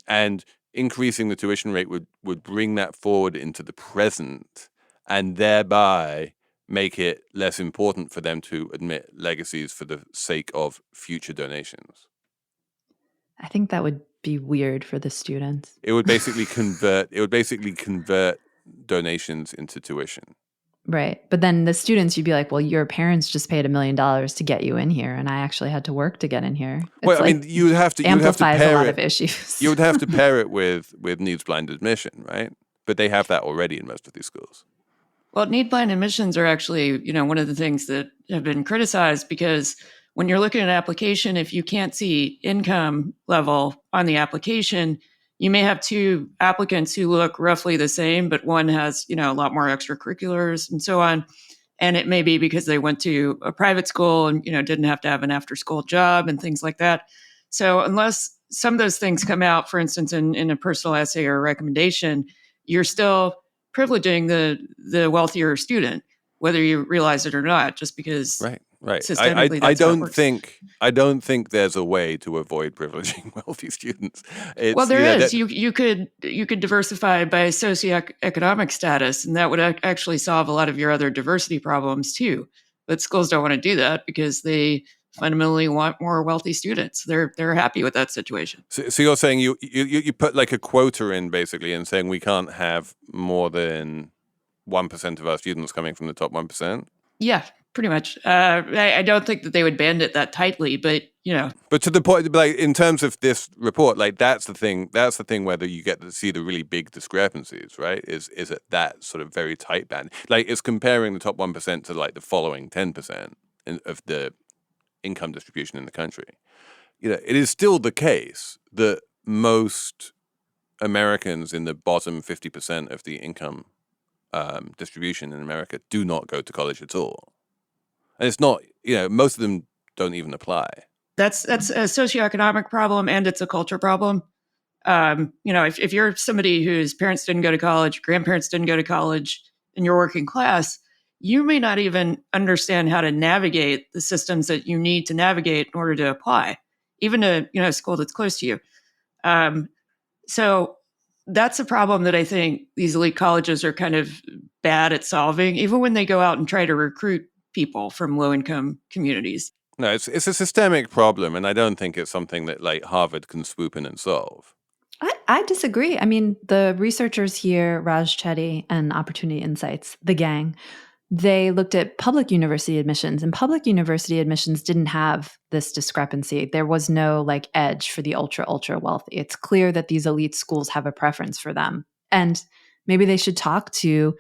And increasing the tuition rate would bring that forward into the present and thereby make it less important for them to admit legacies for the sake of future donations. I think that would be weird for the students. It would basically convert donations into tuition. Right. But then the students, you'd be like, well, your parents just paid $1 million to get you in here. And I actually had to work to get in here. You would have to amplifies pair a lot of issues. You would have to pair it with needs blind admission, right? But they have that already in most of these schools. Well, need blind admissions are actually, one of the things that have been criticized because when you're looking at an application, if you can't see income level on the application, you may have two applicants who look roughly the same, but one has, a lot more extracurriculars and so on. And it may be because they went to a private school and, didn't have to have an after-school job and things like that. So unless some of those things come out, for instance, in a personal essay or a recommendation, you're still privileging the wealthier student, whether you realize it or not, just because right. Systemically, I don't think there's a way to avoid privileging wealthy students. There is. You could diversify by socioeconomic status, and that would actually solve a lot of your other diversity problems too. But schools don't want to do that because they fundamentally want more wealthy students. They're happy with that situation. So you're saying you put like a quota in basically, and saying we can't have more than 1% of our students coming from the top 1%. Yeah. Pretty much. I don't think that they would band it that tightly, but But to the point, like in terms of this report, like that's the thing. That's the thing. Whether you get to see the really big discrepancies, right? Is it that sort of very tight band? Like it's comparing the top 1% to like the following 10% of the income distribution in the country. It is still the case that most Americans in the bottom 50% of the income distribution in America do not go to college at all. And it's not, most of them don't even apply. That's a socioeconomic problem and it's a culture problem. If you're somebody whose parents didn't go to college, grandparents didn't go to college, and you're working class, you may not even understand how to navigate the systems that you need to navigate in order to apply, even to a school that's close to you. So that's a problem that I think these elite colleges are kind of bad at solving, even when they go out and try to recruit people from low-income communities. No, it's a systemic problem, and I don't think it's something that like Harvard can swoop in and solve. I disagree. I mean, the researchers here, Raj Chetty and Opportunity Insights, the gang, they looked at public university admissions, and public university admissions didn't have this discrepancy. There was no like edge for the ultra wealthy. It's clear that these elite schools have a preference for them. And maybe they should talk to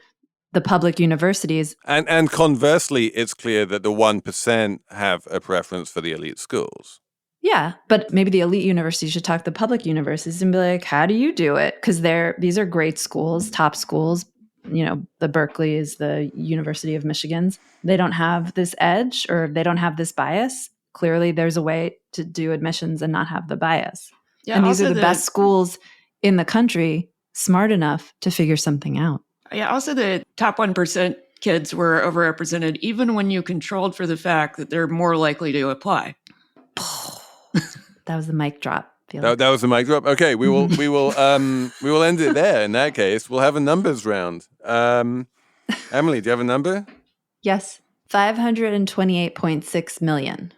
the public universities. And conversely, it's clear that the 1% have a preference for the elite schools. Yeah, but maybe the elite universities should talk to the public universities and be like, how do you do it? Because these are great schools, top schools. You know, the Berkeley's, the University of Michigan's. They don't have this edge or they don't have this bias. Clearly, there's a way to do admissions and not have the bias. Yeah, and these are the best schools in the country, smart enough to figure something out. Yeah, also the top 1% kids were overrepresented, even when you controlled for the fact that they're more likely to apply. That was the mic drop. That was the mic drop. Okay, we will end it there. In that case, we'll have a numbers round. Emily, do you have a number? Yes, $528.6 million.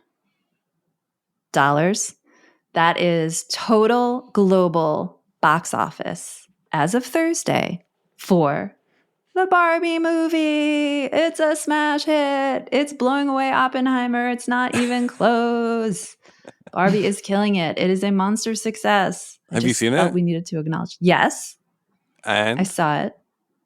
That is total global box office as of Thursday for the Barbie movie. It's a smash hit. It's blowing away Oppenheimer. It's not even close. Barbie is killing it. It is a monster success. Have you seen it? We needed to acknowledge. Yes. And I saw it.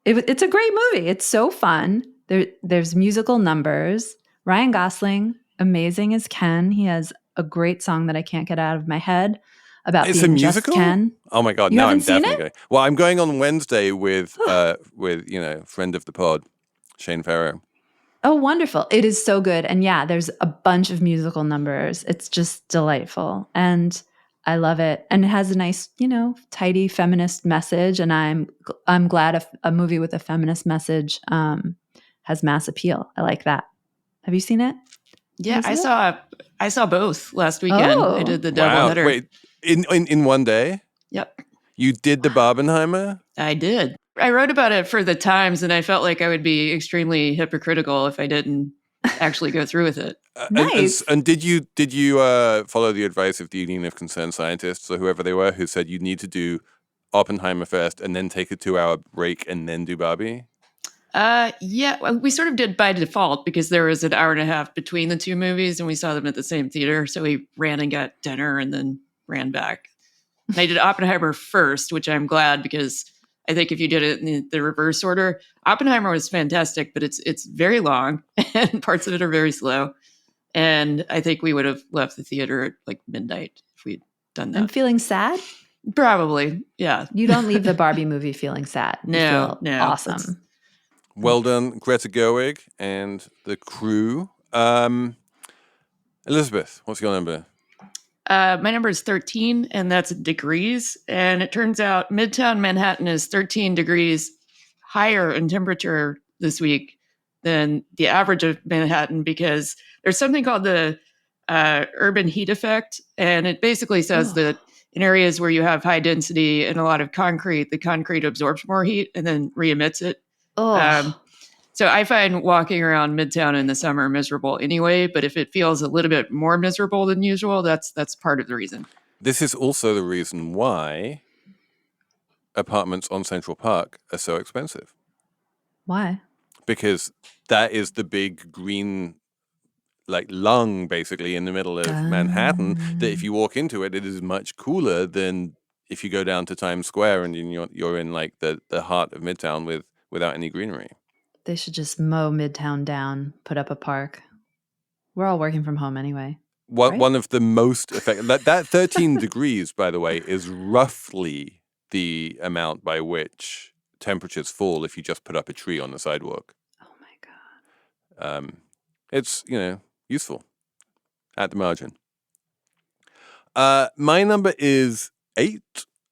It's a great movie. It's so fun. There's musical numbers. Ryan Gosling, amazing as Ken. He has a great song that I can't get out of my head about it's being a musical? Just Ken. Oh my God. You Now I'm haven't seen definitely it? going. Well, I'm going on Wednesday with friend of the pod, Shane Farrow. Oh, wonderful. It is so good. And yeah, there's a bunch of musical numbers. It's just delightful. And I love it. And it has a nice, tidy feminist message. And I'm glad a movie with a feminist message has mass appeal. I like that. Have you seen it? Yeah, I saw both last weekend. Oh. I did the double header. Wait, in one day? Yep. You did the Barbenheimer? I did. I wrote about it for the Times, and I felt like I would be extremely hypocritical if I didn't actually go through with it. Nice. And did you follow the advice of the Union of Concerned Scientists or whoever they were who said you need to do Oppenheimer first and then take a 2-hour break and then do Barbie? Yeah, well, we sort of did by default because there was an hour and a half between the two movies and we saw them at the same theater. So we ran and got dinner and then ran back. And I did Oppenheimer first, which I'm glad because I think if you did it in the reverse order, Oppenheimer was fantastic, but it's very long and parts of it are very slow. And I think we would have left the theater at like midnight if we'd done that. And feeling sad? Probably, yeah. You don't leave the Barbie movie feeling sad. You feel no. awesome. Well done, Greta Gerwig and the crew. Elizabeth, what's your number? My number is 13, and that's degrees. And it turns out Midtown Manhattan is 13 degrees higher in temperature this week than the average of Manhattan because there's something called the urban heat effect. And it basically says that in areas where you have high density and a lot of concrete, the concrete absorbs more heat and then re-emits it. So I find walking around Midtown in the summer miserable anyway, but if it feels a little bit more miserable than usual, that's part of the reason. This is also the reason why apartments on Central Park are so expensive. Why? Because that is the big green lung basically in the middle of Manhattan that if you walk into it, it is much cooler than if you go down to Times Square and you're in the heart of Midtown without any greenery. They should just mow Midtown down, put up a park. We're all working from home anyway. Right? One of the most effective... that 13 degrees, by the way, is roughly the amount by which temperatures fall if you just put up a tree on the sidewalk. Oh, my God. It's, useful at the margin. My number is 8,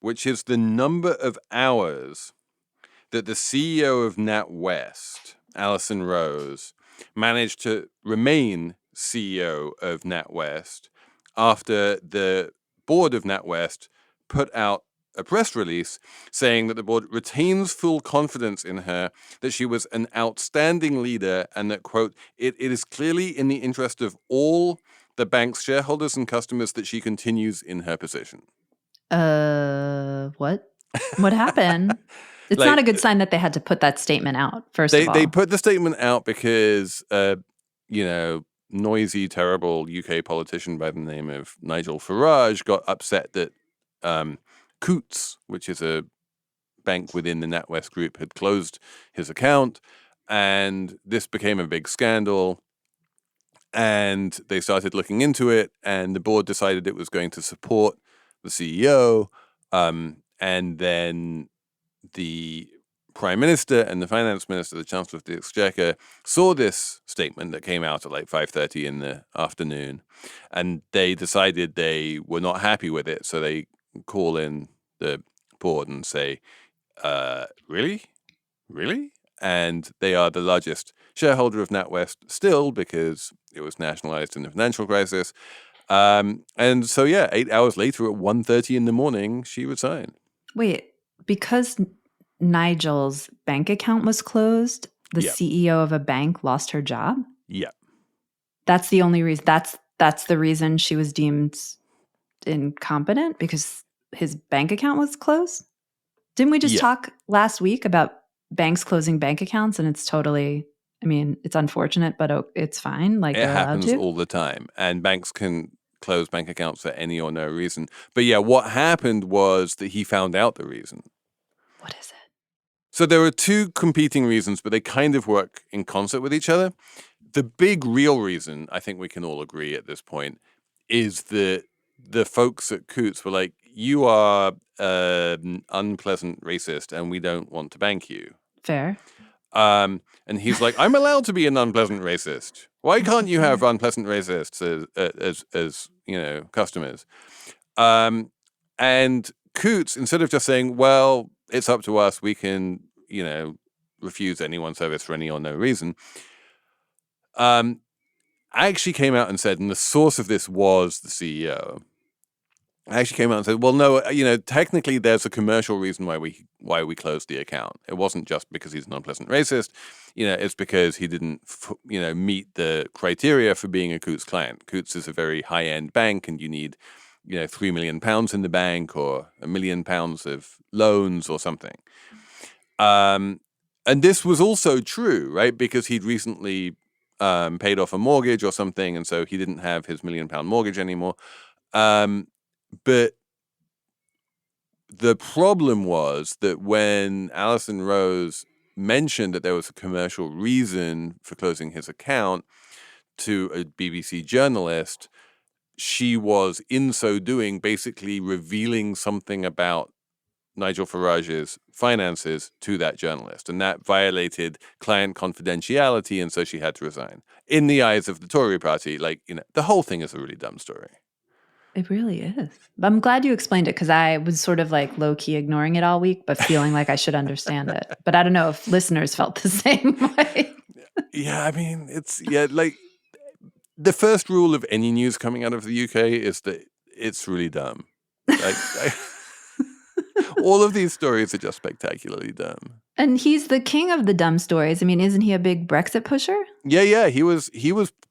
which is the number of hours that the CEO of NatWest, Alison Rose, managed to remain CEO of NatWest after the board of NatWest put out a press release saying that the board retains full confidence in her, that she was an outstanding leader, and that, quote, it is clearly in the interest of all the bank's shareholders and customers that she continues in her position. What? What happened? It's Like, not a good sign that they had to put that statement out, first of all. They put the statement out because, noisy, terrible UK politician by the name of Nigel Farage got upset that Coutts, which is a bank within the NatWest group, had closed his account. And this became a big scandal. And they started looking into it. And the board decided it was going to support the CEO. And then the Prime Minister and the Finance Minister, the Chancellor of the Exchequer, saw this statement that came out at like 5:30 in the afternoon, and they decided they were not happy with it. So they call in the board and say, really? And they are the largest shareholder of NatWest still because it was nationalized in the financial crisis. And so, 8 hours later at 1:30 in the morning, she resigned. Wait, because Nigel's bank account was closed, the CEO of a bank lost her job? Yeah. That's the only reason. That's the reason she was deemed incompetent, because his bank account was closed? Didn't we just talk last week about banks closing bank accounts? And it's totally, it's unfortunate, but it's fine. Like, it happens all the time. And banks can close bank accounts for any or no reason. But what happened was that he found out the reason. What is it? So there were two competing reasons, but they kind of work in concert with each other. The big real reason, I think we can all agree at this point, is that the folks at Coutts were like, you are an unpleasant racist and we don't want to bank you. Fair. And he's like, I'm allowed to be an unpleasant racist. Why can't you have unpleasant racists as customers? And Coutts, instead of just saying, well, it's up to us, we can, refuse anyone's service for any or no reason, actually came out and said, and the source of this was the CEO, actually came out and said, well, no, technically there's a commercial reason why we closed the account. It wasn't just because he's an unpleasant racist. It's because he didn't, meet the criteria for being a Coutts client. Coutts is a very high-end bank, and you need, £3 million in the bank or £1 million of loans or something. And this was also true, right? Because he'd recently paid off a mortgage or something, and so he didn't have his £1 million mortgage anymore. But the problem was that when Alison Rose mentioned that there was a commercial reason for closing his account to a BBC journalist, she was, in so doing, basically revealing something about Nigel Farage's finances to that journalist. And that violated client confidentiality, and so she had to resign. In the eyes of the Tory party, the whole thing is a really dumb story. It really is. But I'm glad you explained it, because I was sort of like low-key ignoring it all week, but feeling like I should understand it. But I don't know if listeners felt the same way. The first rule of any news coming out of the UK is that it's really dumb. All of these stories are just spectacularly dumb. And he's the king of the dumb stories. Isn't he a big Brexit pusher? Yeah. He was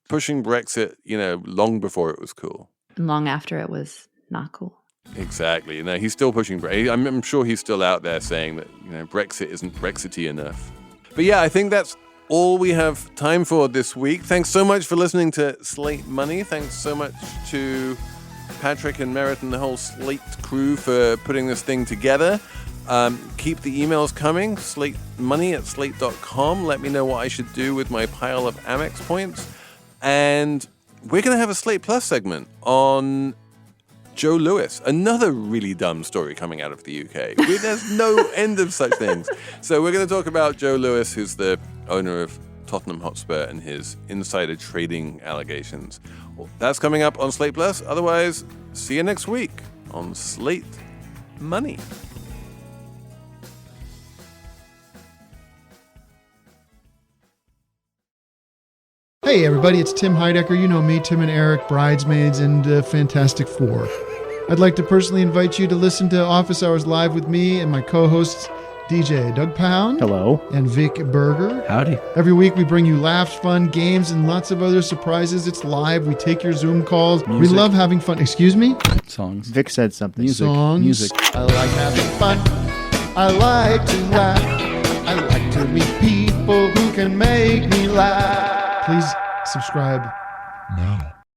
pushing Brexit, long before it was cool. And long after it was not cool. Exactly. No, he's still pushing Brexit. I'm sure he's still out there saying that, Brexit isn't Brexity enough. But I think that's all we have time for this week. Thanks so much for listening to Slate Money. Thanks so much to Patrick and Merritt and the whole Slate crew for putting this thing together. Keep the emails coming. slatemoney@slate.com. Let me know what I should do with my pile of Amex points. And we're going to have a Slate Plus segment on Joe Lewis, another really dumb story coming out of the UK. There's no end of such things. So we're going to talk about Joe Lewis, who's the owner of Tottenham Hotspur, and his insider trading allegations. Well, that's coming up on Slate Plus. Otherwise, see you next week on Slate Money. Hey everybody, it's Tim Heidecker. You know me, Tim and Eric, Bridesmaids, and Fantastic Four. I'd like to personally invite you to listen to Office Hours Live with me and my co-hosts, DJ Doug Pound. Hello. And Vic Berger. Howdy. Every week we bring you laughs, fun, games, and lots of other surprises. It's live. We take your Zoom calls. Music. We love having fun. Excuse me? Songs. Vic said something. Music. Songs. Music. I like having fun. I like to laugh. I like to meet people who can make me laugh. Please subscribe now.